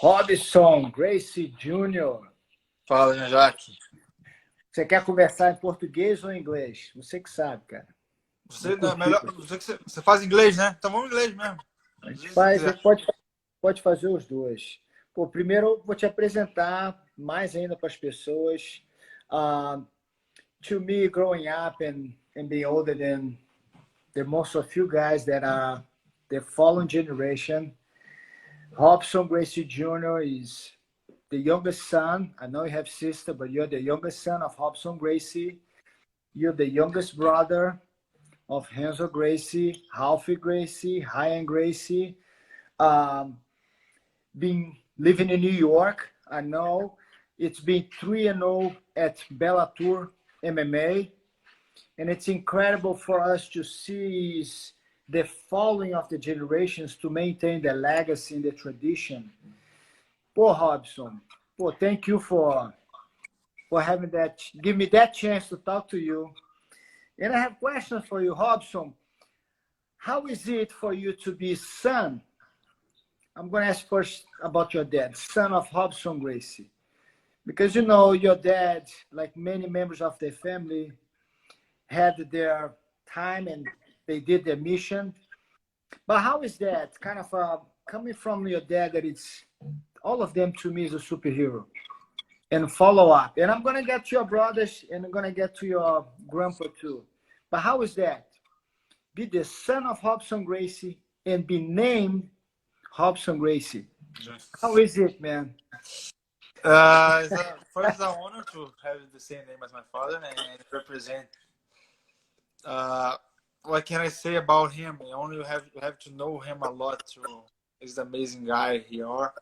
Robson Gracie Jr. Fala, Jean Jacques. Você quer conversar em português ou em inglês? Você que sabe, cara. Você não é melhor. Você faz inglês, né? Então vamos em inglês mesmo. A gente faz, a gente pode fazer os dois. Pô, primeiro eu vou te apresentar mais ainda para as pessoas. To me, growing up and being older than the most of you guys that are the following generation, Robson Gracie Jr. is the youngest son. I know you have sister, but you're the youngest son of Robson Gracie. You're the youngest brother of Renzo Gracie, Ralphie Gracie, Ryan Gracie. Been living in New York. I know it's been 3-0 at Bellator MMA. And it's incredible for us to see the following of the generations to maintain the legacy and the tradition. Pô, Robson, pô, thank you for having that, give me that chance to talk to you. And I have questions for you, Robson. How is it for you to be son? I'm going to ask first about your dad, son of Robson Gracie. Because, you know, your dad, like many members of the family, had their time and they did their mission. But how is that kind of coming from your dad that it's all of them to me is a superhero and follow up? And I'm going to get to your brothers and I'm going to get to your grandpa too. But how is that? Be the son of Robson Gracie and be named Robson Gracie. How is it, man? It's first an honor to have the same name as my father and represent. What can I say about him? You only have to know him a lot to. He's an amazing guy here,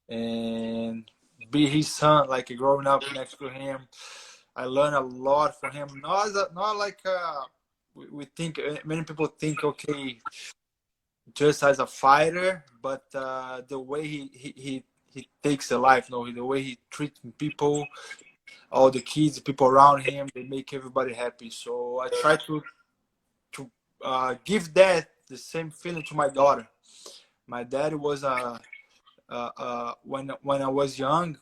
and be his son, like growing up next to him. I learned a lot from him. Not like we think. Many people think, okay, just as a fighter, but the way he takes the life, you know, the way he treats people, all the kids, people around him, they make everybody happy. So I try to give that the same feeling to my daughter. My dad was when I was young,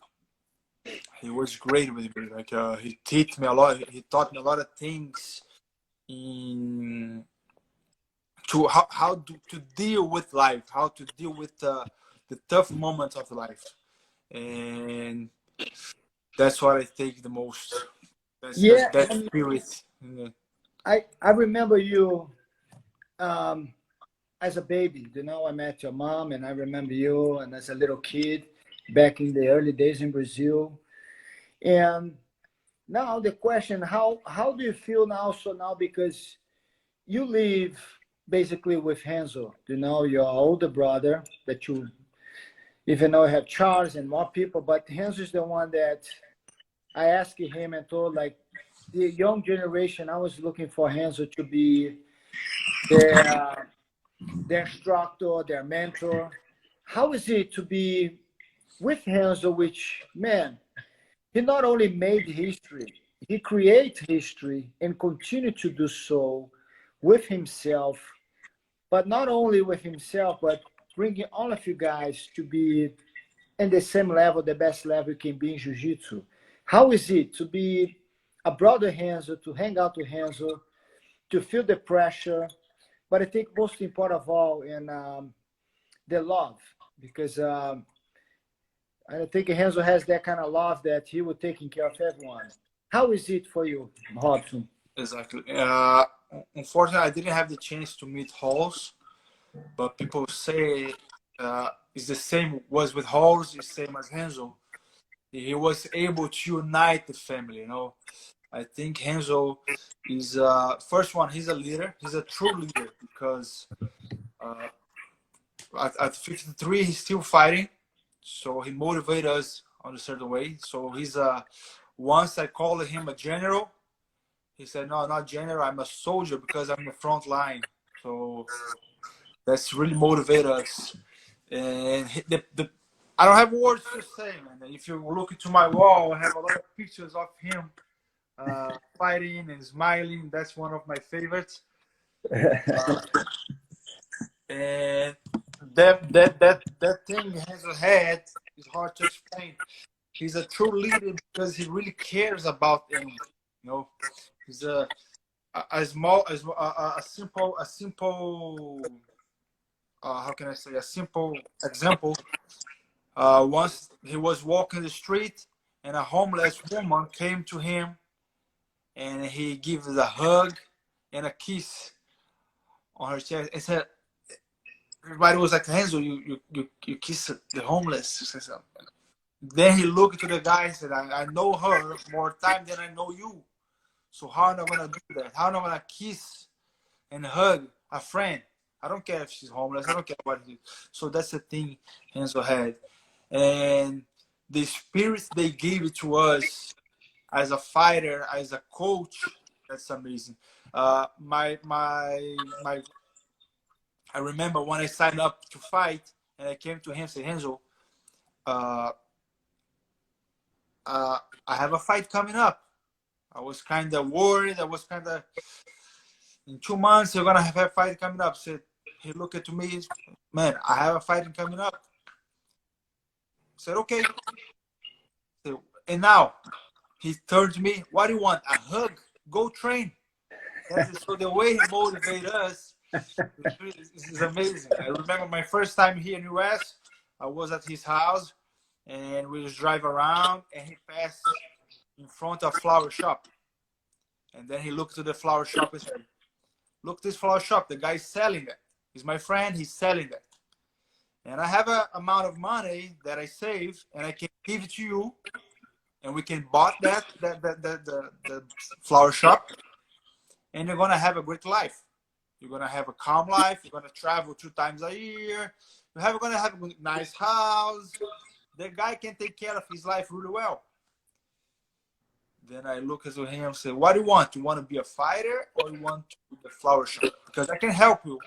he was great with me. Like he taught me a lot. He taught me a lot of things in to how to deal with life, how to deal with the tough moments of life, and that's what I take the most. That spirit. I remember you as a baby. You know, I met your mom, and I remember you, and as a little kid back in the early days in Brazil. And now the question: how do you feel now? So now because you live basically with Renzo, you know, your older brother that you, even though you have Charles and more people, but Renzo is the one that I asked him and told, like, the young generation, I was looking for Renzo to be their instructor, their mentor. How is it to be with Renzo, which, man, he not only made history, he created history and continued to do so with himself, but not only with himself, but bringing all of you guys to be in the same level, the best level you can be in Jiu-Jitsu. How is it to be a brother Renzo, to hang out with Renzo, to feel the pressure, but I think most important of all, in the love, because I think Renzo has that kind of love that he will taking care of everyone. How is it for you, Robson? Exactly. Unfortunately, I didn't have the chance to meet Halls, but people say it's the same was with Halls, the same as Renzo. He was able to unite the family, you know. I think Renzo is first one. He's a leader. He's a true leader because at 53 he's still fighting, so he motivates us on a certain way. So he's once I called him a general. He said, no, not general, I'm a soldier because I'm in the front line. So that's really motivate us. And I don't have words to say, man. If you look into my wall, I have a lot of pictures of him fighting and smiling. That's one of my favorites. And that thing has a head it's hard to explain. He's a true leader because he really cares about them. You know, he's a simple how can I say, a simple example. Once he was walking the street and a homeless woman came to him and he gave a hug and a kiss on her chest and said, everybody was like, Renzo, you kiss the homeless. Then he looked to the guy and said, I know her more time than I know you. So how am I gonna do that? How am I gonna kiss and hug a friend? I don't care if she's homeless. I don't care what it is. So that's the thing Renzo had. And the spirit they gave it to us as a fighter, as a coach, that's amazing. I remember when I signed up to fight and I came to him and said, Renzo, I have a fight coming up. I was kind of worried. I was kind of, in 2 months, you're going to have a fight coming up. So he looked at me, man, I have a fight coming up. I said, okay. So, and now he turned to me, what do you want? A hug? Go train. So the way he motivated us is amazing. I remember my first time here in the US, I was at his house and we just drive around and he passed in front of a flower shop. And then he looked to the flower shop and said, look, this flower shop, the guy's selling that. He's my friend, he's selling that. And I have an amount of money that I save and I can give it to you and we can buy the flower shop and you're going to have a great life. You're going to have a calm life. You're going to travel 2 times a year. You're going to have a nice house. The guy can take care of his life really well. Then I look at him and say, what do you want? You want to be a fighter or you want to do the flower shop? Because I can help you.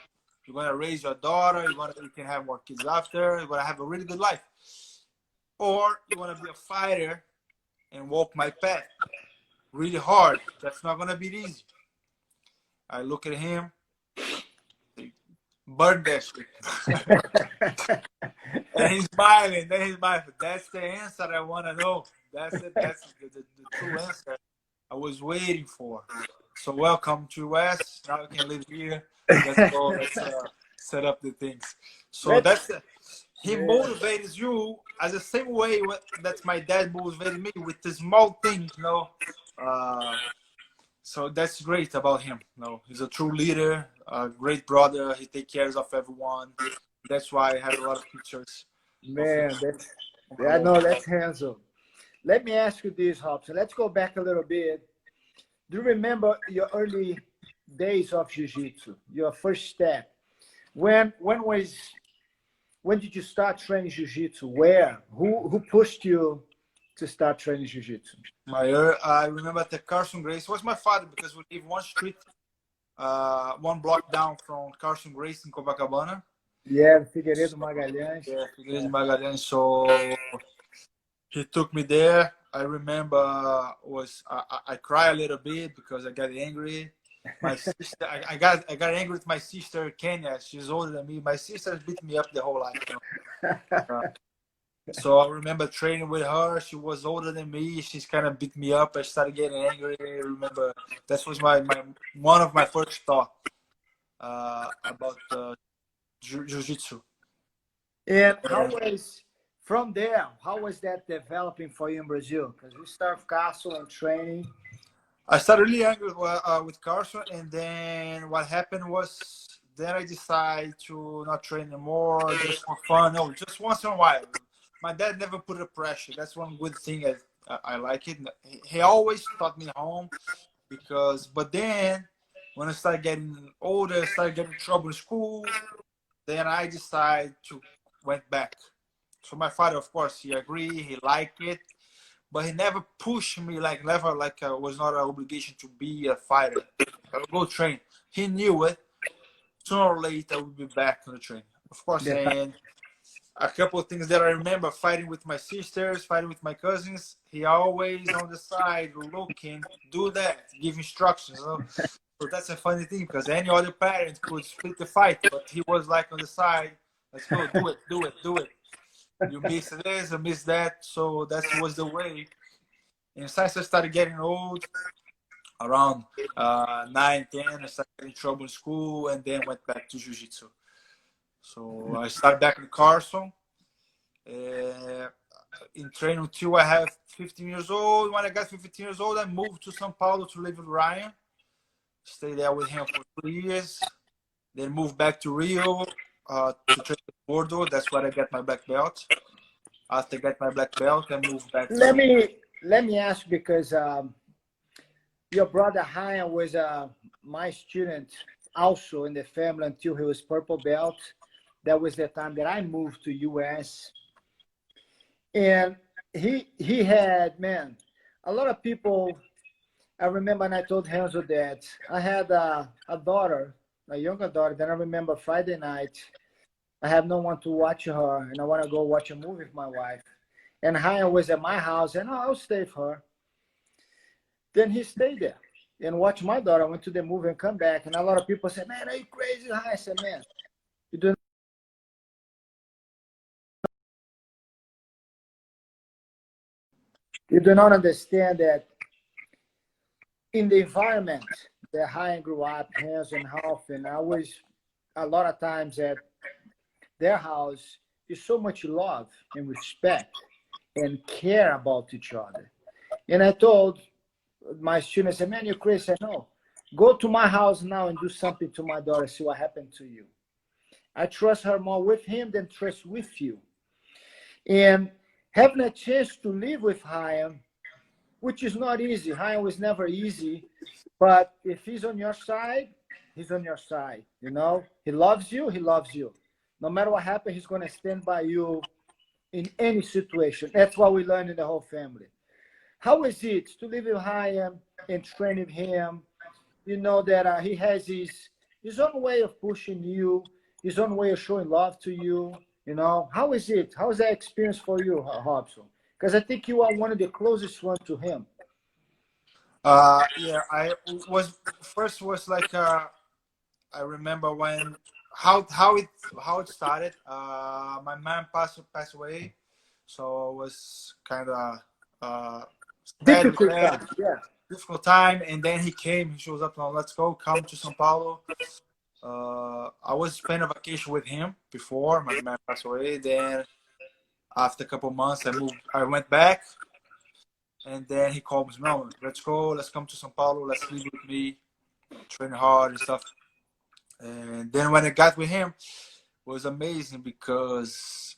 You're going to raise your daughter. You can have more kids after. You're going to have a really good life. Or you want to be a fighter and walk my path really hard. That's not going to be easy. I look at him. Burn that shit. And he's smiling. Then he's smiling. That's the answer I want to know. That's it. That's the true answer I was waiting for. So welcome to US. Now you can live here. Let's go. Let's set up the things. So that's he motivates you as the same way that my dad motivated me with the small things, you know. So that's great about him. You know, he's a true leader, a great brother. He takes care of everyone. That's why I have a lot of pictures. Man, that's handsome. Let me ask you this, Robson. Let's go back a little bit. Do you remember your early days of jiu-jitsu? Your first step? When did you start training jiu-jitsu? Where? Who pushed you to start training jiu-jitsu? I remember the Carson Gracie was my father because we live one street, 1 block down from Carson Gracie in Copacabana. Yeah, Figueiredo Magalhães. Yeah, Figueiredo Magalhães. So he took me there. I remember I cried a little bit because I got angry. My sister, I got angry with my sister Kenya. She's older than me. My sister beat me up the whole life. You know? So I remember training with her. She was older than me. She's kind of beat me up. I started getting angry. I remember that was one of my first thoughts about jiu-jitsu. And from there, how was that developing for you in Brazil? Because you start with Castle and training. I started really angry with Carson, and then what happened was then I decided to not train anymore, just for fun. No, just once in a while. My dad never put a pressure. That's one good thing I like it. He always taught me home but then when I started getting older, I started getting in trouble in school, then I decided to went back. So my father, of course, he agreed, he liked it, but he never pushed me was not an obligation to be a fighter. I would go train. He knew it. Sooner or later, I would be back on the training. Of course, yeah. And a couple of things that I remember, fighting with my sisters, fighting with my cousins, he always on the side looking, do that, give instructions. You know? So that's a funny thing because any other parent could split the fight, but he was like on the side, let's go, do it. You miss this, you miss that. So that was the way. And since I started getting old, around 9, 10, I started getting in trouble in school and then went back to jiu-jitsu. So I started back in Carson, in training until I have 15 years old. When I got 15 years old, I moved to São Paulo to live with Rorion. Stayed there with him for 3 years. Then moved back to Rio to train with Bordeaux. That's where I got my black belt. After I got my black belt, I moved back Let to... me ask, because your brother Ryan was my student also in the family until he was purple belt. That was the time that I moved to US. And he had, man, a lot of people. I remember, and I told Renzo that I had a daughter, a younger daughter. Then I remember Friday night, I have no one to watch her, and I want to go watch a movie with my wife. And Ryan was at my house, and I'll stay with her. Then he stayed there and watched my daughter. Went to the movie and come back. And a lot of people said, "Man, are you crazy?" I said, "Man, you do not understand that in the environment that Ryan grew up, hands and half, and I was a lot of times at their house is so much love and respect and care about each other." And I told my students, I said, "Man, you're crazy." I said, "No, go to my house now and do something to my daughter, see what happened to you." I trust her more with him than trust with you. And having a chance to live with Ryan, which is not easy. Ryan was never easy, but if he's on your side, he's on your side. You know, he loves you. He loves you. No matter what happens, he's going to stand by you in any situation. That's what we learned in the whole family. How is it to live with Ryan and train with him? You know that he has his own way of pushing you, his own way of showing love to you. You know, how is it? How is that experience for you, Robson? Because I think you are one of the closest ones to him. Yeah, I was first was like I remember when how it started. My mom passed away, so it was kind of sad with Difficult that, time, yeah. difficult time. And then he came. He shows up. Now let's go. Come to São Paulo. I was spending a vacation with him before my mom passed away. Then after a couple of months, I went back. And then he called me, "No, let's go. Let's come to São Paulo. Let's live with me, train hard and stuff." And then when I got with him, it was amazing because,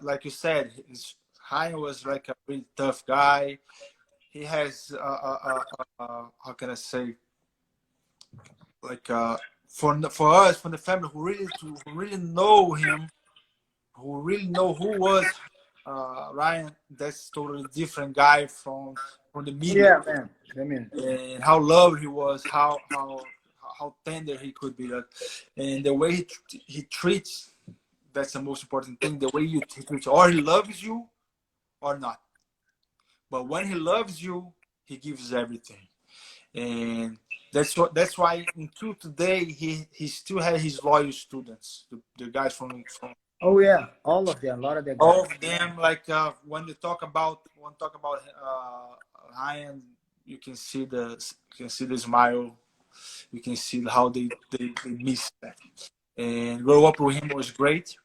like you said, Hein was like a really tough guy. He has, how can I say, like for us, from the family who really know him, who really know who was Ryan. That's totally different guy from the media. Yeah, man. I mean, And how loved he was, how tender he could be, and the way he treats. That's the most important thing. The way he treats, or he loves you, or not. But when he loves you, he gives everything, and that's why until today he still has his loyal students, the guys from oh yeah, all of them, a lot of the all guys. of them. Like when they talk about Ryan, you can see the smile. You can see how they miss that. And grow up with him was great.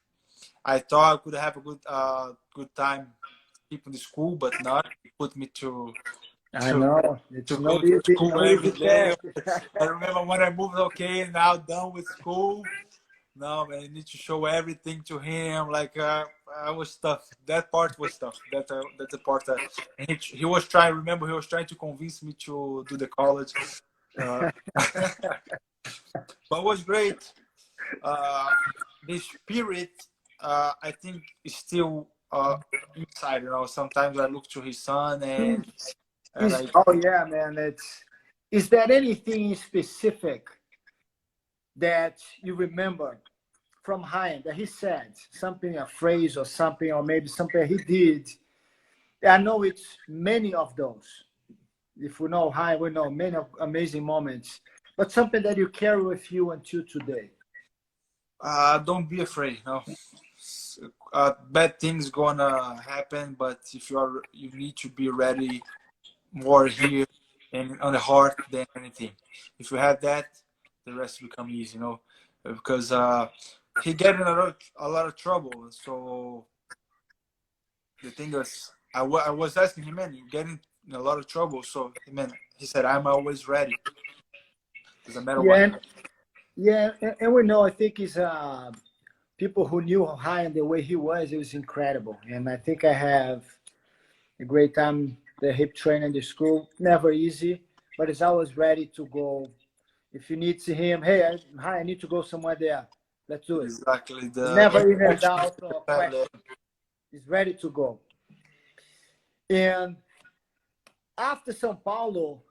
I thought I could have a good time keeping the school, but not. He put me to I know to it's go not to easy, school no every easy day. task. I remember when I moved. Okay, now done with school. No, man, I need to show everything to him. Like I was tough. That part was tough. That's the part that he was trying. Remember, he was trying to convince me to do the college. Uh, but it was great. The spirit, I think, is still inside. You know, sometimes I look to his son and I Oh yeah, man. Is there anything specific that you remember from Ryan that he said, something, a phrase or something, or maybe something he did? I know it's many of those. If we know Ryan, we know many amazing moments, but something that you carry with you until today. don't be afraid. No, bad things gonna happen, but if you need to be ready more here and on the heart than anything. If you have that, the rest become easy, you know, because he get in a lot of trouble. So the thing is, I was asking him, man, you getting in a lot of trouble. So man, he said, I'm always ready, doesn't matter Yeah, what. and we know. I think he's people who knew Ryan the way he was. It was incredible, and I think I have a great time. The hip training in the school, never easy, but he's always ready to go. If you need to see him, hey, I need to go somewhere there. Let's do it. Exactly. Never even doubt or question. He's ready to go. And after São Paulo,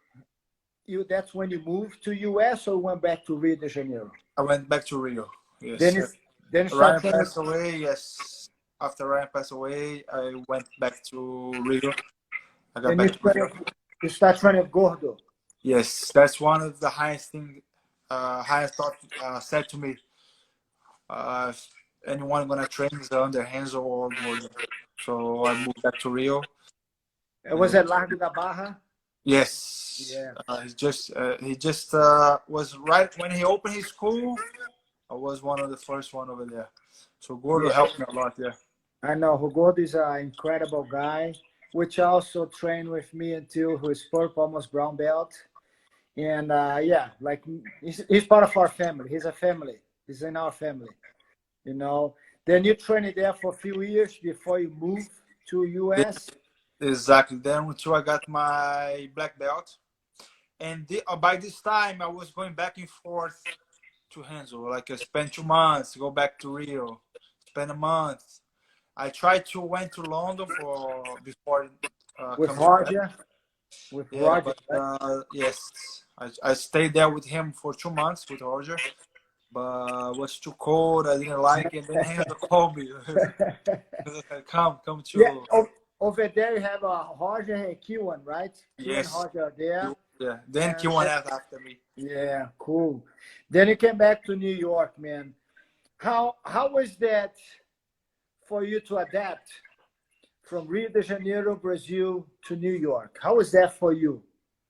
that's when you moved to US or went back to Rio de Janeiro? I went back to Rio. Yes. Then Ryan passed away. Yes. After Ryan passed away, I went back to Rio. I got back to Rio. You start training Gordo. Yes, that's one of the highest thing. Highest thought said to me. Anyone gonna train is under Renzo or Gordon. So I moved back to Rio. Was at Largo da Barra? Yes. Yeah. He just was right when he opened his school. I was one of the first one over there. So Gordo helped me a lot. Yeah. I know. Gordo is an incredible guy, which also trained with me until he was purple, almost brown belt. And like he's part of our family. He's a family. He's in our family. You know. Then you trained there for a few years before you moved to US. Exactly. Then until I got my black belt, and by this time I was going back and forth to Renzo. Like I spent 2 months, go back to Rio, spend a month. I tried to went to London before with coming Roger. back. With Yeah, Roger. but yes, I stayed there with him for 2 months with Roger, but it was too cold. I didn't like it. Then Renzo called me. Come to. Yeah, over there you have Roger and Kiwan, right? Yes. Kiwan, Roger are there. Yeah. Then Kiwan after me. Yeah, cool. Then you came back to New York, man. How was that for you to adapt from Rio de Janeiro, Brazil to New York? How was that for you?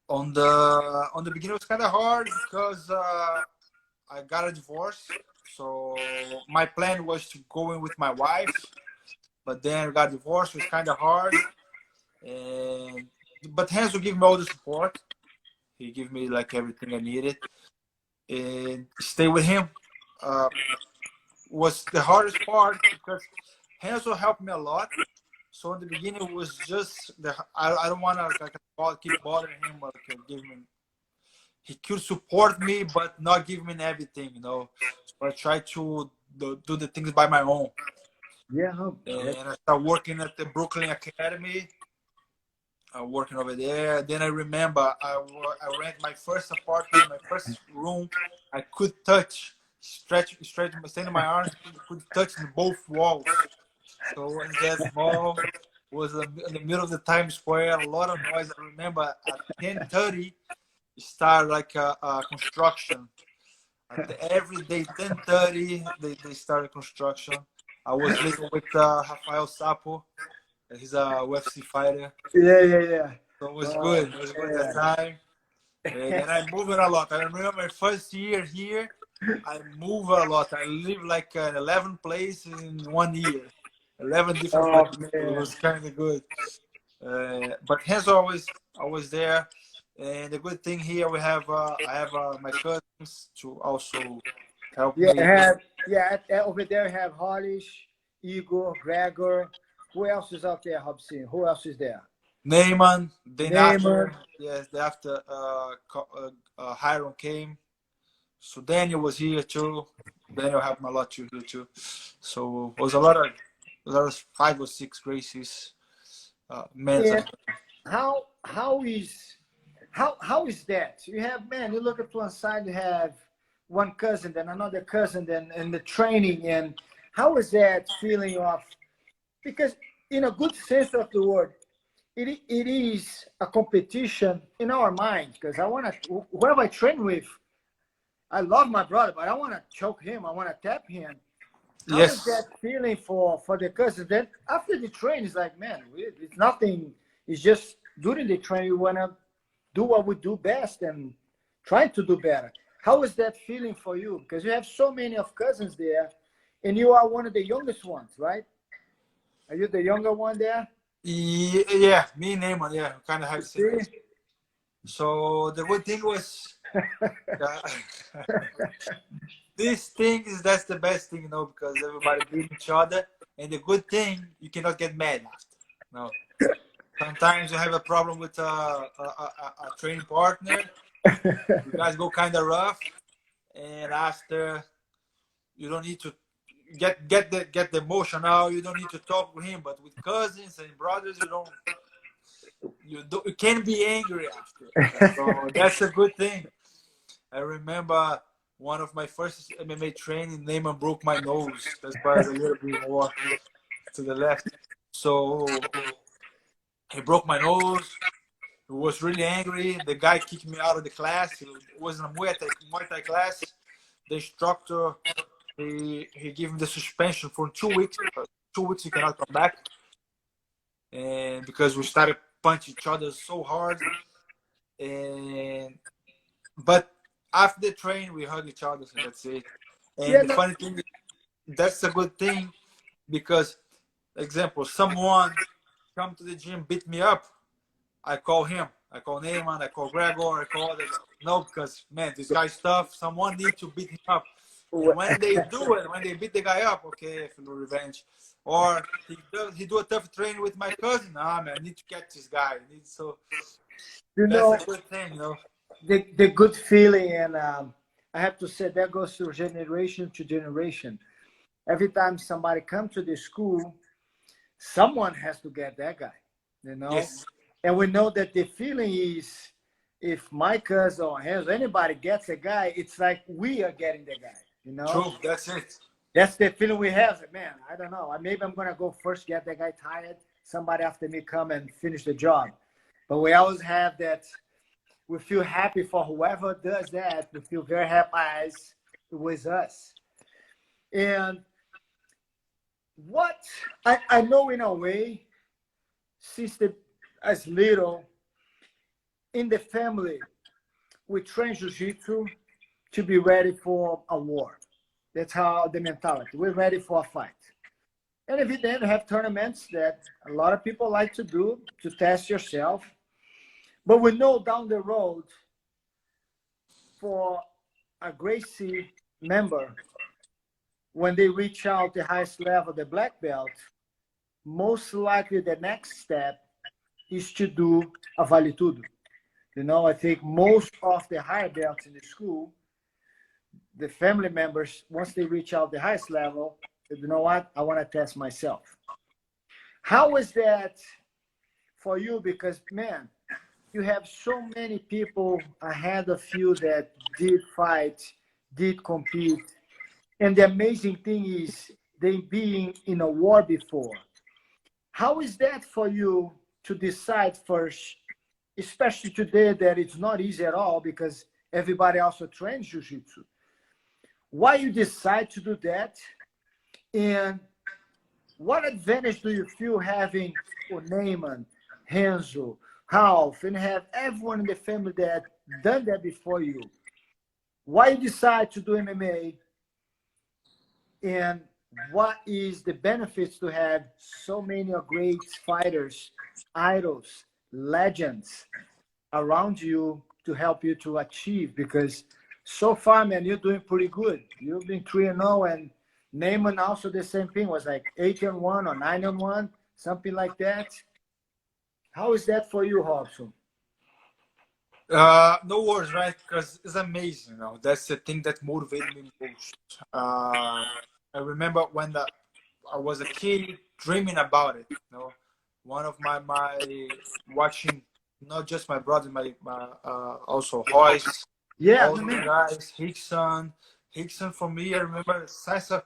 On the beginning, it was kind of hard because I got a divorce. So my plan was to go in with my wife, but then I got divorced. It was kind of hard. But Renzo gave me all the support. He gave me like everything I needed, and stay with him was the hardest part because Renzo helped me a lot. So in the beginning, it was just I don't want to keep bothering him or give him. He could support me, but not give me everything, you know. So I try to do the things by my own. Yeah. And I started working at the Brooklyn Academy. Working over there. Then I remember I rent my first apartment, my first room. I could touch, stretch, extend my arms, could touch both walls. So it was that small. Was in the middle of the Times Square. A lot of noise. I remember at 10:30, start like a construction. Every day 10:30, they started construction. I was living with Rafael Sapo. He's a UFC fighter. Yeah. So it was good. It was good at that time. And I moved a lot. I remember my first year here, I moved a lot. I lived like 11 places in 1 year. 11 different places. It was kind of good. But he's always there. And the good thing here, I have my cousins to also help me. Over there you have Hollis, Igor, Gregor. Who else is out there, Robson? Who else is there? Neyman. Then after Hiram came. So Daniel was here too. Daniel helped me a lot here too. So it was a lot of 5 or 6 Gracies. How is that? You have, man, you look at one side, you have one cousin, then another cousin, then and the training, and how is that feeling of? Because in a good sense of the word, it is a competition in our mind. Because I want to, whoever I train with, I love my brother, but I want to choke him. I want to tap him. How is Yes. that feeling for the cousins? Then after the train, it's like, man, it's nothing. It's just during the train, we want to do what we do best and try to do better. How is that feeling for you? Because you have so many of cousins there, and you are one of the youngest ones, right? Are you the younger one there? Yeah, me and Neyman, yeah, kind of have You the same age. see? So the good thing was, uh, this thing is that's the best thing, because everybody beat each other. And the good thing, you cannot get mad after. No, sometimes you have a problem with a training partner. You guys go kind of rough, and after you don't need to get the emotion out. You don't need to talk with him. But with cousins and brothers, you can't be angry after. So that's a good thing. I remember one of my first MMA training, Neyman broke my nose. That's why I was a little bit more to the left. So he broke my nose. He was really angry. The guy kicked me out of the class. It was in a Muay Thai class. The instructor, he gave him the suspension for 2 weeks. 2 weeks he cannot come back. And because we started punching each other so hard. But after the train, we hug each other, so that's it. Yeah, And the no, funny thing is, that's a good thing because, example, someone come to the gym, beat me up, I call him. I call Neyman, I call Gregor, I call others. No, because, man, this guy's tough. Someone needs to beat him up. And when they do it, when they beat the guy up, okay, I feel revenge. Or he do a tough training with my cousin. Ah, man, I need to catch this guy. So you that's know, a good thing. the good feeling, and I have to say that goes through generation to generation. Every time somebody comes to the school, someone has to get that guy, you know. Yes. And we know that the feeling is, if my cousin or his anybody gets a guy, it's like we are getting the guy, you know. True, that's it. That's the feeling we have. Man, I don't know. Maybe I'm gonna go first, get that guy tired. Somebody after me come and finish the job. But we always have that. We feel happy for whoever does that. We feel very happy as it was us. And what I know in a way, since as little in the family, we train jiu-jitsu to be ready for a war. That's how the mentality. We're ready for a fight. And if you then have tournaments that a lot of people like to do to test yourself, but we know down the road for a Gracie member, when they reach out the highest level, the black belt, most likely the next step is to do a vale tudo. You know, I think most of the higher belts in the school, the family members, once they reach out the highest level, say, you know what, I want to test myself. How is that for you? Because, man, you have so many people ahead of you that did fight, did compete. And the amazing thing is they being in a war before. How is that for you to decide first, especially today that it's not easy at all because everybody also trains jiu-jitsu? Why you decide to do that? And what advantage do you feel having Neyman, Renzo, Ralph, and have everyone in the family that done that before you? Why you decide to do MMA? And what is the benefits to have so many great fighters, idols, legends around you to help you to achieve? Because so far, man, you're doing pretty good. You've been 3-0, and Neyman also the same thing, was like 8-1 or 9-1, something like that. How is that for you, Robson? No words, right? Because it's amazing. That's the thing that motivated me most. I remember when I was a kid dreaming about it. One of my watching not just my brother, my also Royce, Yeah, all no, those man. guys, Hickson for me. I remember Sasa.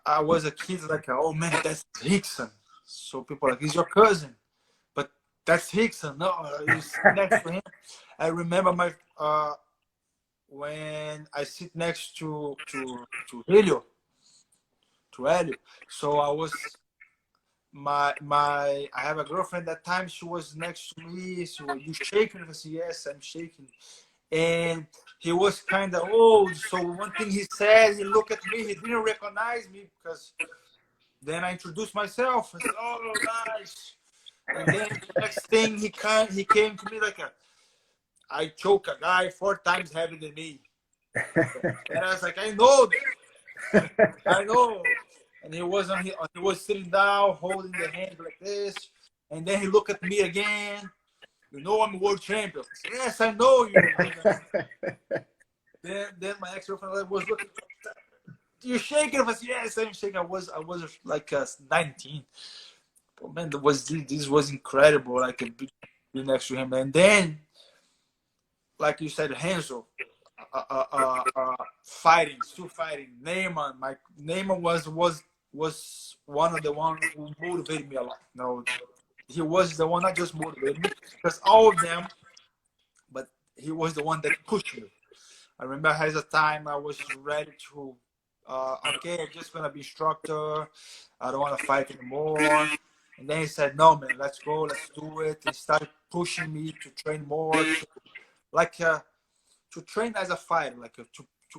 I was a kid like, oh man, that's Hickson. So people are like, he's your cousin, but that's Hickson. No, he's next to him. I remember my when I sit next to Helio, to Eddie. So I was I have a girlfriend at that time. She was next to me. She was, "You shaking?" I said, "Yes, I'm shaking." And he was kind of old. So one thing he said, he looked at me. He didn't recognize me because then I introduced myself. I said, "Oh, nice." And then the next thing he came to me like I choke a guy 4 times heavier than me. And I was like, "I know that. I know." And he was sitting down, holding the hand like this. And then he looked at me again. "You know I'm world champion." I said, "Yes, I know you." Then my ex-girlfriend was looking. "You shaking?" I said, "Yes, I'm shaking." I was like 19. But man, this was incredible. Like be next to him, and then like you said, Renzo, still fighting. Neymar was one of the ones who motivated me a lot. No, he was the one that just motivated me because all of them, but he was the one that pushed me. I remember as a time I was ready to, okay, I'm just gonna be instructor. I don't want to fight anymore. And then he said, "No, man, let's go, let's do it." He started pushing me to train more, like to train as a fighter, like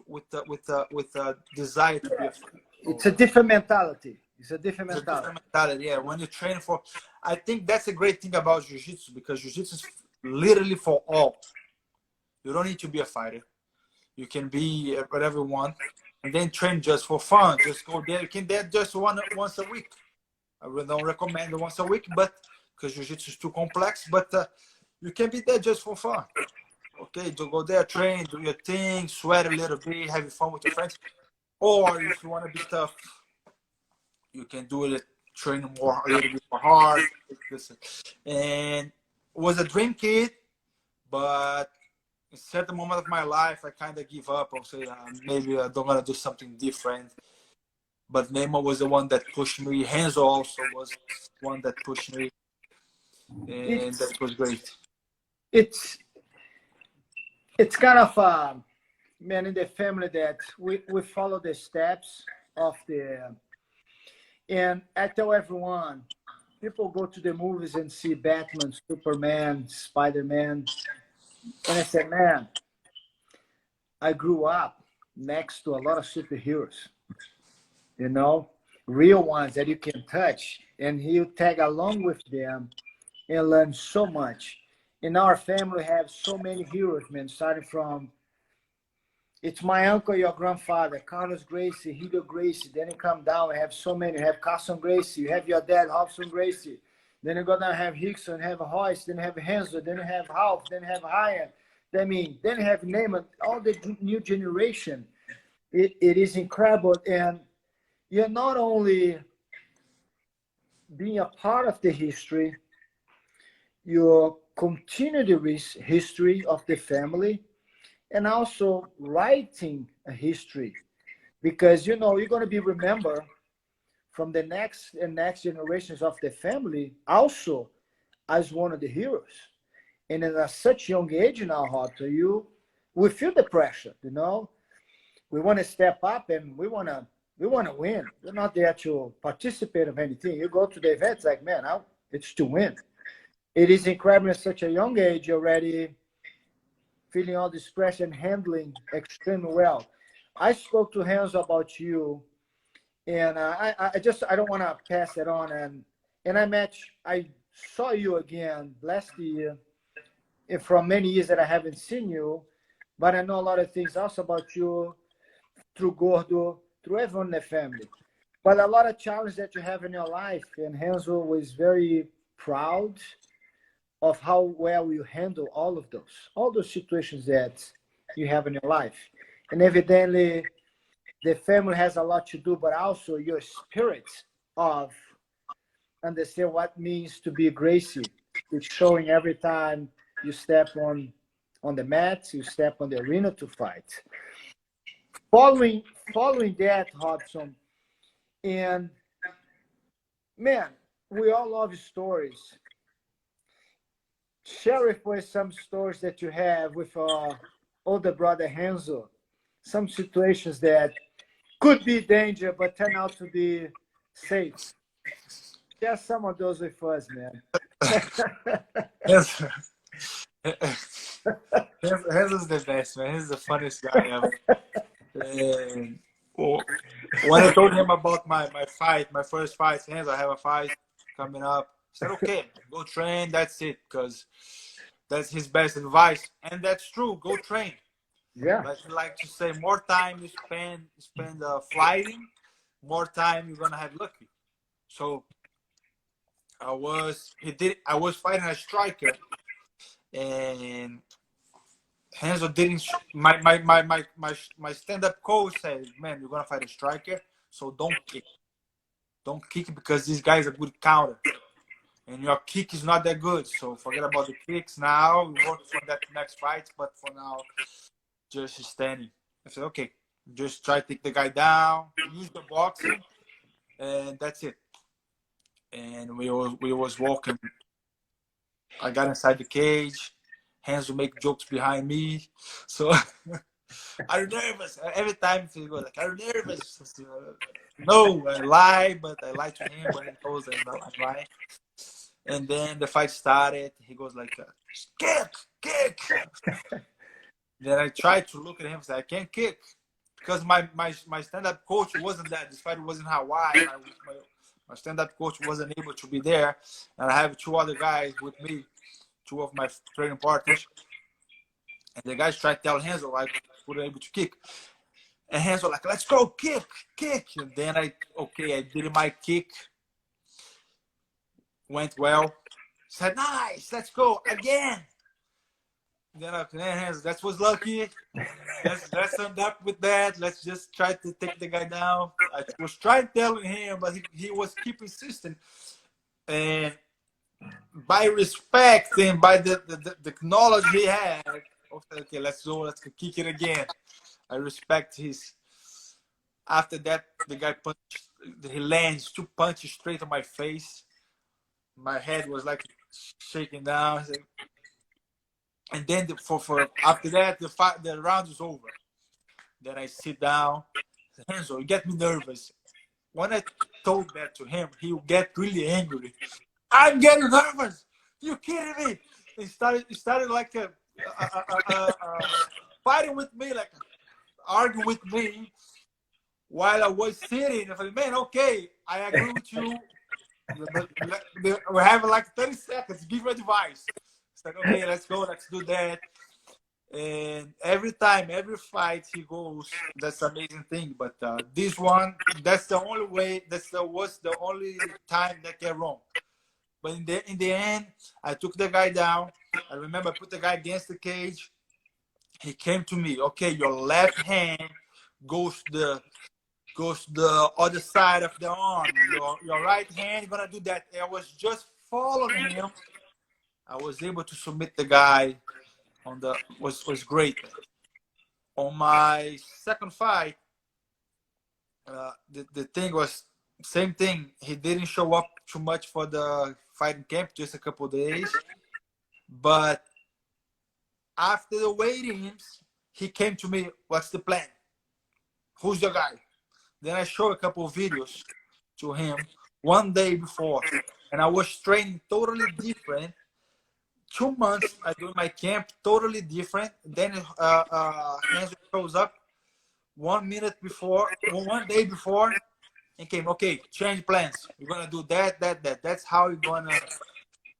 with a desire to be a fighter. It's a different mentality. It's a different It's a mentality. different mentality. Yeah, when you train for, I think that's a great thing about jiu-jitsu because jiu-jitsu is literally for all. You don't need to be a fighter. You can be whatever you want, and then train just for fun. Just go there. You can there just once a week. I really don't recommend once a week, but because jiu-jitsu is too complex. But you can be there just for fun. Okay, to go there, train, do your thing, sweat a little bit, have fun with your friends. Or if you want to be tough, you can do it, train more, a little bit more hard. And it was a dream kid, but in certain moment of my life, I kind of give up. I'll say maybe I don't want to do something different. But Neymar was the one that pushed me. Renzo also was one that pushed me, and that was great. It's kind of man in the family that we follow the steps of the. And I tell everyone, people go to the movies and see Batman, Superman, Spider-Man, and I said, man, I grew up next to a lot of superheroes, you know, real ones that you can touch, and you tag along with them and learn so much. In our family, we have so many heroes, man, starting from it's my uncle, your grandfather, Carlos Gracie, Hideo Gracie. Then you come down, we have so many. You have Carson Gracie, you have your dad, Robson Gracie. Then you go down, have Hickson, have Royce, then you have Renzo, then you have Ralph, then you have Ryan. I mean, then you have Neyman, all the new generation. It is incredible. And you're not only being a part of the history, you continue the history of the family and also writing a history because you know you're going to be remembered from the next and next generations of the family also as one of the heroes. And at such young age now, Otto, we feel the pressure, you know. We want to step up and we want to win. We're not there to participate of anything. You go to the events like, man, it's to win. It is incredible at such a young age already feeling all this pressure and handling extremely well. I spoke to Renzo about you, and I don't want to pass it on. And I saw you again last year, and from many years that I haven't seen you, but I know a lot of things also about you through Gordo, through everyone in the family. But a lot of challenges that you have in your life, and Renzo was very proud of how well you handle all those situations that you have in your life. And evidently, the family has a lot to do, but also your spirit of understand what it means to be a Gracie. It's showing every time you step on the mat, you step on the arena to fight. Following that, Robson, and man, we all love stories. Share with us some stories that you have with older brother Renzo. Some situations that could be danger, but turn out to be safe. Share some of those with us, man. Yes. Renzo's the best, man. He's the funniest guy ever. And when I told him about my fight, my first fight, Renzo, I have a fight coming up. I said, okay, go train. That's it, because that's his best advice, and that's true. Go train. Yeah. Like to say, more time you spend fighting, more time you're gonna have lucky. So I was fighting a striker, and Renzo didn't. My stand-up coach said, "Man, you're gonna fight a striker, so don't kick because this guy is a good counter, and your kick is not that good. So forget about the kicks now. We work for that next fight, but for now, just standing." I said, "Okay, just try to take the guy down, use the boxing, and that's it." And we was walking. I got inside the cage. Hands will make jokes behind me. So I'm nervous. Every time he goes like, "I'm nervous." No, I lie, but I lie to him, but he knows I'm lying. And then the fight started. He goes like, kick. Then I tried to look at him and say, I can't kick. Because my stand-up coach wasn't there. This fight was in Hawaii. My stand-up coach wasn't able to be there. And I have two other guys with me, two of my training partners. And the guys tried to tell Renzo I wasn't able to kick. And Renzo like, let's go, kick. And then I did my kick. Went well. Said, nice, let's go again. Then I said, that was lucky. Let's end up with that. Let's just try to take the guy down. I was trying telling him, but he was keep insisting. And by respect and by the knowledge he had, okay, let's go, let's kick it again. I respect his. After that, the guy he lands 2 punches straight on my face. My head was like shaking down. And then after that, the round is over. Then I sit down. Renzo, you get me nervous. When I told that to him, he would get really angry. I'm getting nervous. You kidding me? He started like fighting with me, like arguing with me while I was sitting. I said, man, okay, I agree with you. We have like 30 seconds. Give me advice. It's like, okay, let's go. Let's do that. And every fight he goes, that's the amazing thing. But this one, that's the only way. Was the only time that get wrong. But in the end, I took the guy down. I remember I put the guy against the cage. He came to me. Okay, your left hand goes to the other side of the arm. Your right hand, you're gonna do that. I was just following him. I was able to submit the guy was great. On my second fight, the thing was same thing. He didn't show up too much for the fighting camp, just a couple of days. But after the weigh-ins, he came to me. What's the plan? Who's the guy? Then I showed a couple of videos to him one day before, and I was training totally different. 2 months I do my camp totally different. Then Renzo shows up 1 minute before, 1 day before, and came, okay, change plans. We're gonna do that. That's how you're gonna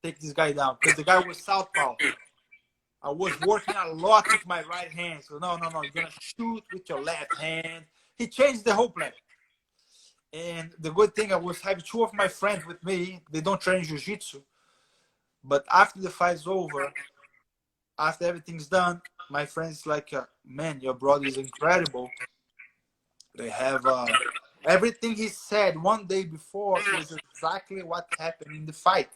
take this guy down. Because the guy was southpaw. I was working a lot with my right hand. So no, you're gonna shoot with your left hand. He changed the whole plan. And the good thing, I was having 2 of my friends with me. They don't train jiu-jitsu. But after the fight's over, after everything's done, my friend's like, man, your brother is incredible. They have everything he said 1 day before was exactly what happened in the fight.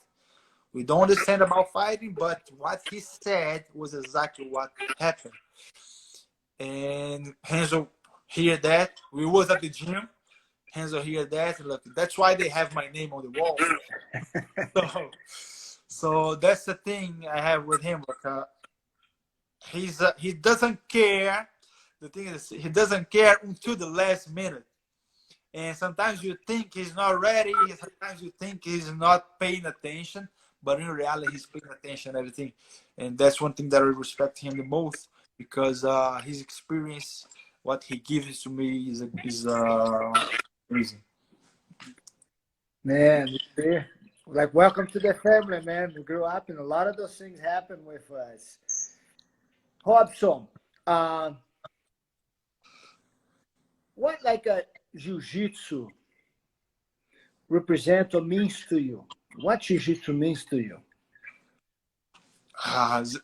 We don't understand about fighting, but what he said was exactly what happened. And Renzo hear that. We was at the gym. Renzo hear that. And look, that's why they have my name on the wall. So that's the thing I have with him. Like, he doesn't care. The thing is, he doesn't care until the last minute. And sometimes you think he's not ready. Sometimes you think he's not paying attention. But in reality, he's paying attention and everything. And that's one thing that I respect him the most, because his experience, what he gives to me is amazing. Man, you see? Like, welcome to the family, man. We grew up and a lot of those things happen with us. Robson, what like a jiu-jitsu represent or means to you? What jiu-jitsu means to you?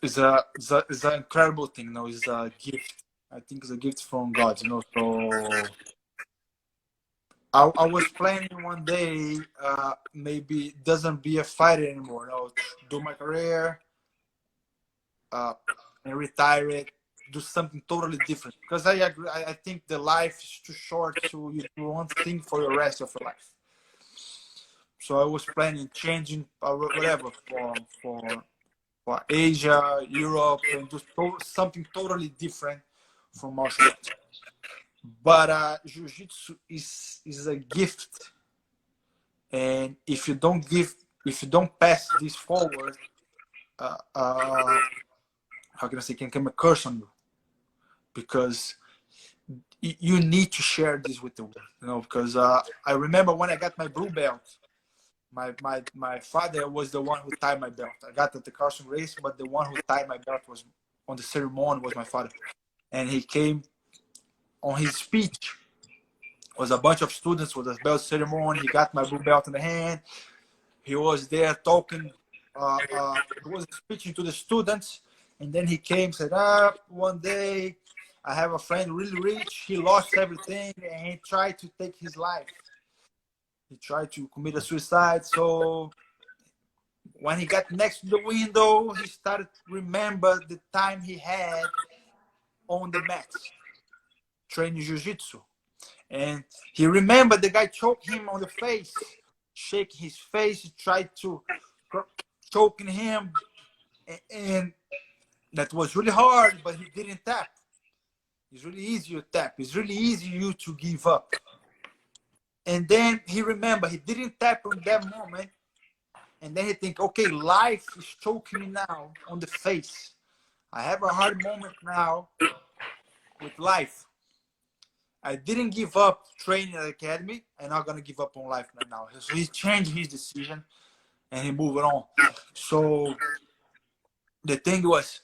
It's an incredible thing, you know. It's a gift. I think it's a gift from God, you know. So I was planning one day, maybe doesn't be a fighter anymore, you know, do my career, and retire it, do something totally different. Because I agree, I think the life is too short to you do one thing for the rest of your life. So I was planning changing whatever for Asia, Europe, and do something totally different from martial arts. But jiu-jitsu is a gift, and if you don't pass this forward, how can I say, can come a curse on you, because you need to share this with the world, you know. Because I remember when I got my blue belt, my father was the one who tied my belt. I got at the Carson race, but the one who tied my belt was on the ceremony was my father, and he came on his speech. Was a bunch of students with a belt ceremony. He got my blue belt in the hand. He was there talking. He was speaking to the students, and then he came, said, one day I have a friend really rich. He lost everything, and he tried to take his life. He tried to commit a suicide. So when he got next to the window, he started to remember the time he had on the mat training jiu-jitsu. And he remembered the guy choked him on the face, shaking his face. He tried to choking him, and that was really hard, but he didn't tap. It's really easy to tap. It's really easy you to give up. And then he remembered he didn't tap on that moment. And then he think, okay, life is choking me now on the face. I have a hard moment now with life. I didn't give up training at the academy. I'm not going to give up on life right now. So he changed his decision and he moved on. So the thing was,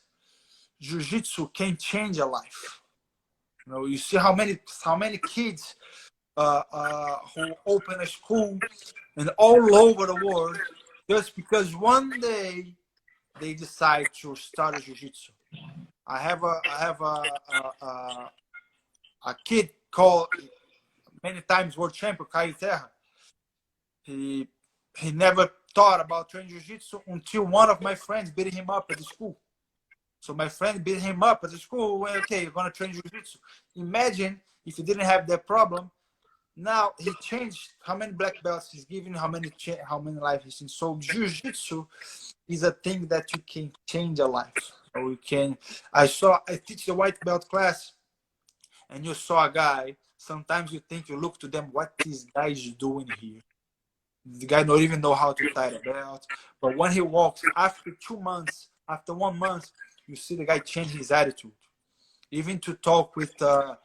jiu-jitsu can change a life. You know, you see how many kids who open a school and all over the world just because one day they decide to start a jiu-jitsu. I have a kid called many times world champion Caio Terra. He never thought about training jiu-jitsu until one of my friends beat him up at the school. So my friend beat him up at the school. Well, okay, you're gonna train jiu-jitsu. Imagine if he didn't have that problem. Now he changed how many black belts he's given, how many lives he's in. So jiu-jitsu is a thing that you can change a life. So you can. I teach the white belt class, and you saw a guy. Sometimes you think, you look to them, what this guy is doing here? The guy don't even know how to tie the belt. But when he walks, after 2 months, after 1 month, you see the guy change his attitude. Even to talk with the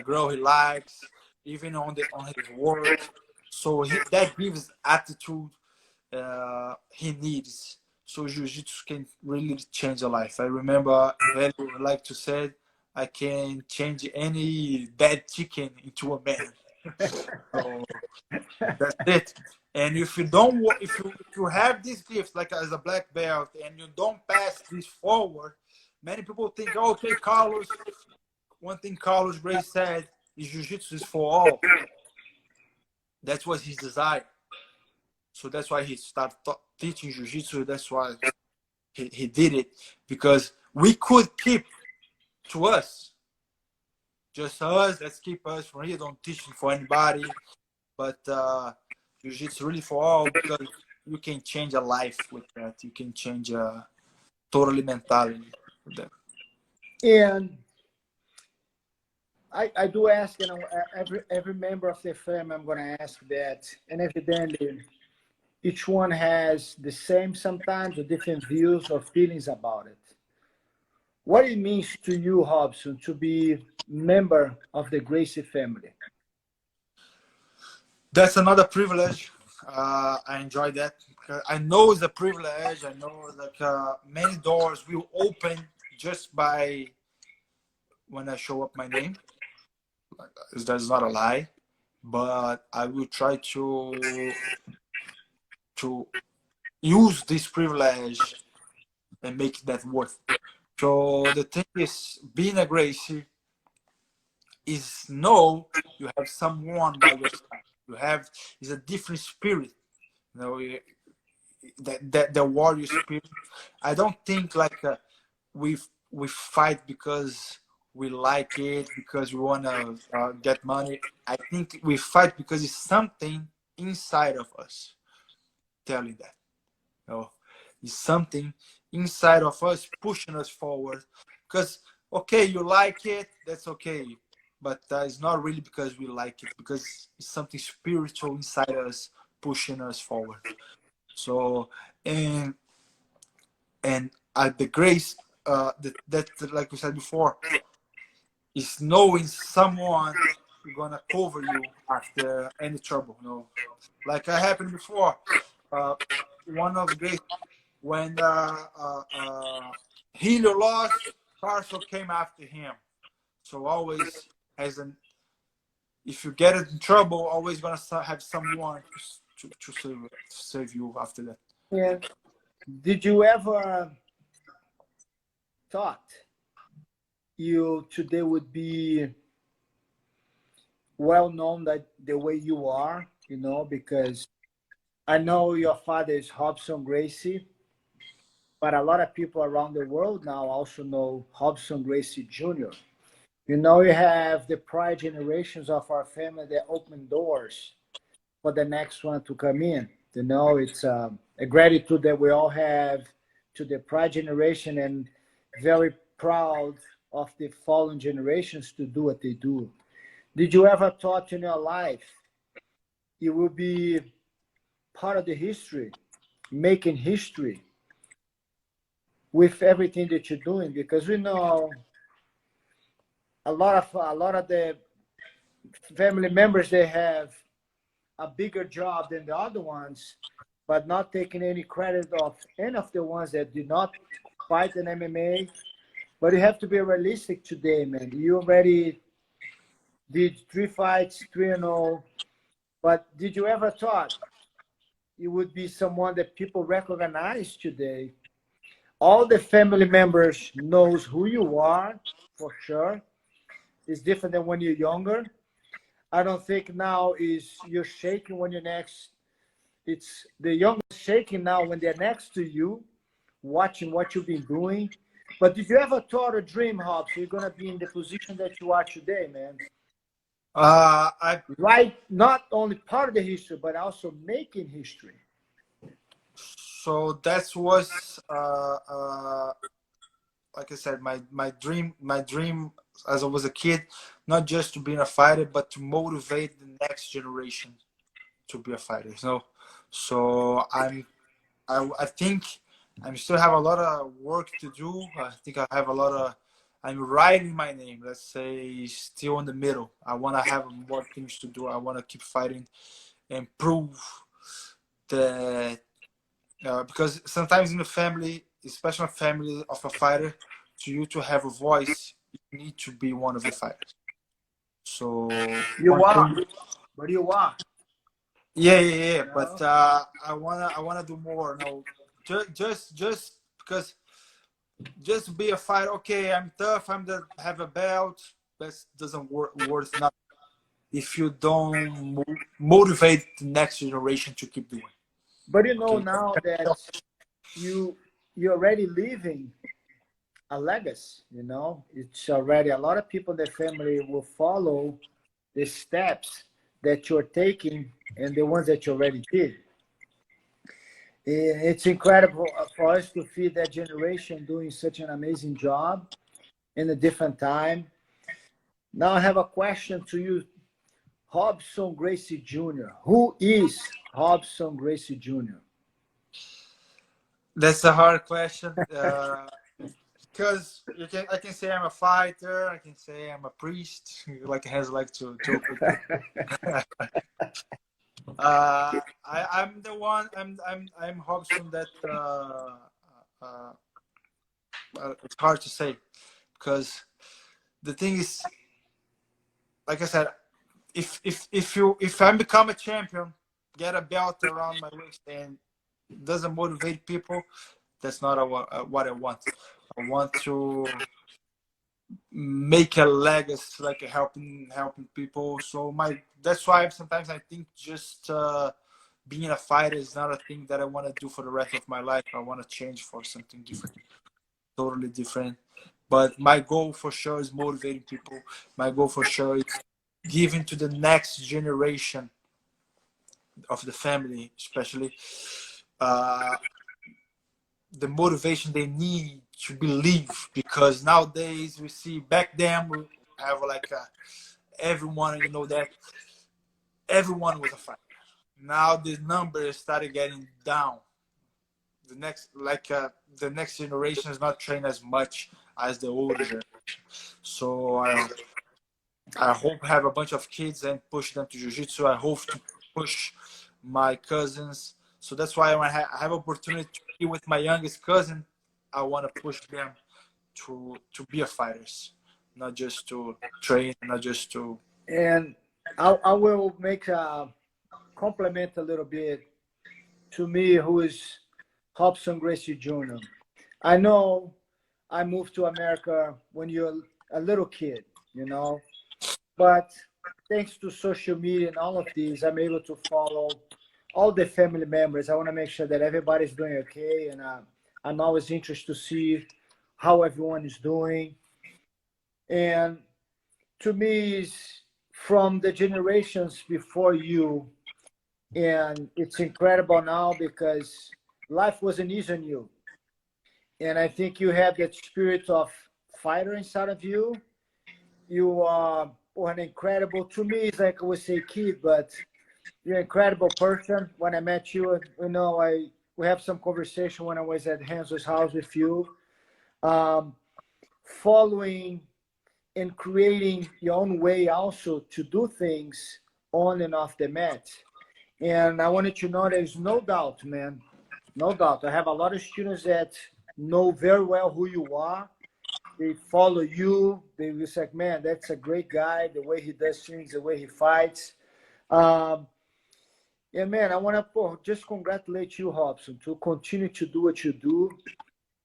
girl he likes, even on his work. So that gives attitude he needs. So jiu-jitsu can really change a life. I remember Velho like to say, I can change any bad chicken into a man. So that's it. And if you have this gift, like as a black belt, and you don't pass this forward, many people think, okay, Carlos. One thing Carlos Gracie said is jiu-jitsu is for all. That was his desire. So that's why he started teaching jiu-jitsu. That's why he did it, because we could keep to us, just us. Let's keep us from here. Don't teach it for anybody. But jiu-jitsu really for all, because you can change a life with that. You can change a totally mentality with that. And I do ask, you know, every member of the family, I'm going to ask that. And evidently, each one has the same sometimes or different views or feelings about it. What it means to you, Robson, to be member of the Gracie family? That's another privilege. I enjoy that. I know it's a privilege. I know like many doors will open just by when I show up my name. Like, that's not a lie, but I will try to use this privilege and make that worth. So the thing is, being a Gracie is know you have someone by your side. You have is a different spirit. You know, that the warrior spirit. I don't think like we we fight because we like it because we want to get money. I think we fight because it's something inside of us telling that. You know, it's something inside of us pushing us forward. Because okay, you like it, that's okay, but it's not really because we like it. Because it's something spiritual inside us pushing us forward. So and the grace that like we said before is knowing someone gonna cover you after any trouble. You know, like I happened before. Uh, one of the great when Healer lost, Carso came after him. So always as an if you get in trouble, always gonna have someone to save you after that. And did you ever thought you today would be well known that the way you are, you know, because I know your father is Robson Gracie, but a lot of people around the world now also know Robson Gracie Jr. You know, you have the prior generations of our family that open doors for the next one to come in. You know, it's a gratitude that we all have to the prior generation and very proud of the fallen generations to do what they do. Did you ever thought in your life you will be part of the history, making history with everything that you're doing? Because we know a lot of the family members, they have a bigger job than the other ones, but not taking any credit of any of the ones that did not fight in MMA. But you have to be realistic today, man. You already did 3 fights, 3-0. But did you ever thought you would be someone that people recognize today? All the family members knows who you are, for sure. It's different than when you're younger. I don't think now is you're shaking when you're next. It's the young shaking now when they're next to you, watching what you've been doing. But did you ever thought or dream, Hobbs, you're gonna be in the position that you are today, man? I Right, not only part of the history, but also making history. So that was like I said, my dream as I was a kid, not just to be a fighter, but to motivate the next generation to be a fighter. So I think I still have a lot of work to do. I think I have a lot of. I'm writing my name. Let's say still in the middle. I want to have more things to do. I want to keep fighting and prove that because sometimes in the family, especially a family of a fighter, to you to have a voice, you need to be one of the fighters. So You are, but you are. yeah. You But know? I wanna do more. No, just because just to be a fighter. Okay, I'm tough. Have a belt. That doesn't worth nothing if you don't motivate the next generation to keep doing. But you know Okay. now that you you're already leaving a legacy. You know, it's already a lot of people in the family will follow the steps that you're taking and the ones that you already did. It's incredible for us to see that generation doing such an amazing job in a different time. Now I have a question to you, Robson Gracie Jr. Who is Robson Gracie Jr.? That's a hard question. Because I can say I'm a fighter. I can say I'm a priest. Like has like to joke with me. I'm the one. I'm Robson. That uh, it's hard to say because the thing is, like I said, if I become a champion, get a belt around my waist, and doesn't motivate people, that's not what I want. I want to make a legacy, like helping people. So that's why sometimes I think just being a fighter is not a thing that I want to do for the rest of my life. I want to change for something different, totally different. But my goal for sure is motivating people. My goal for sure is giving to the next generation of the family, especially the motivation they need to believe. Because nowadays we see, back then we have like everyone, you know, that everyone was a fighter. Now the numbers started getting down. The next generation is not trained as much as the older generation. So I hope to have a bunch of kids and push them to jiu-jitsu. I hope to push my cousins. So that's why when I have opportunity to be with my youngest cousin, I want to push them to be a fighters, not just to train, not just to. And I will make a compliment a little bit to me, who is Robson Gracie Jr. I know I moved to America when you're a little kid, you know, but thanks to social media and all of these, I'm able to follow all the family members. I want to make sure that everybody's doing okay, and I'm always interested to see how everyone is doing. And to me, it's from the generations before you, and it's incredible now because life wasn't easy on you. And I think you have that spirit of fighter inside of you. You are an incredible, to me, it's like I would say kid, but you're an incredible person. When I met you, you know, we have some conversation when I was at Renzo's house with you. Following and creating your own way also to do things on and off the mat. And I wanted to know there's no doubt, man, no doubt. I have a lot of students that know very well who you are. They follow you. They was like, man, that's a great guy. The way he does things, the way he fights. Yeah, man, I want to just congratulate you, Robson, to continue to do what you do,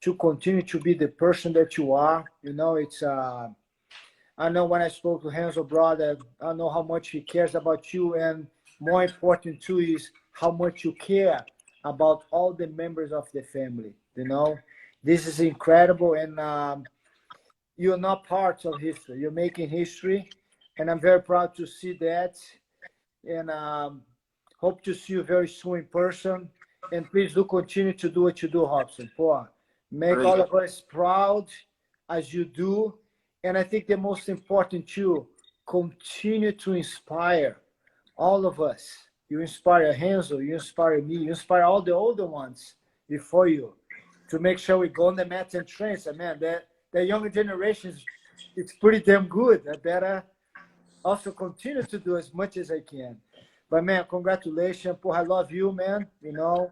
to continue to be the person that you are. You know, it's I know when I spoke to Renzo, brother, I know how much he cares about you, and more important too is how much you care about all the members of the family. You know, this is incredible, and you're not part of history. You're making history, and I'm very proud to see that. And hope to see you very soon in person. And please do continue to do what you do, Robson. Make all of us proud as you do. And I think the most important too, continue to inspire all of us. You inspire Renzo, you inspire me, you inspire all the older ones before you to make sure we go on the mats and train. So, man, the younger generations, it's pretty damn good. I better also continue to do as much as I can. But, man, congratulations. I love you, man, you know.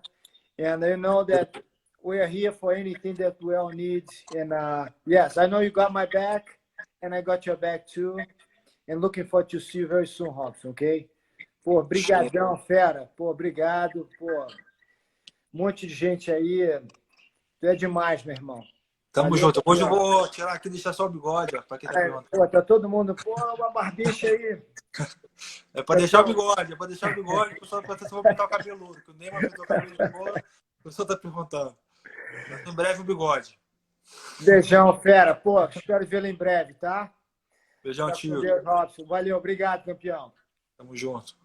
And I know that we are here for anything that we all need. And, yes, I know you got my back, and I got your back, too. And looking forward to see you very soon, Robson, okay? Brigadão, fera. Obrigado. Monte de gente aí. Tu é demais, meu irmão. Tamo junto. Hoje eu vou tirar aqui e deixar só o bigode, ó, pra quem tá perguntando. Tá todo mundo, uma barbicha aí. É pra deixar o bigode, o pessoal tá perguntando se eu vou pintar o cabelo, que o Neymar pintou o cabelo de boa, o pessoal tá perguntando. Mas em breve o bigode. Beijão, fera. Espero vê-lo em breve, tá? Beijão, tio. Deus, Robson. Valeu, obrigado, campeão. Tamo junto.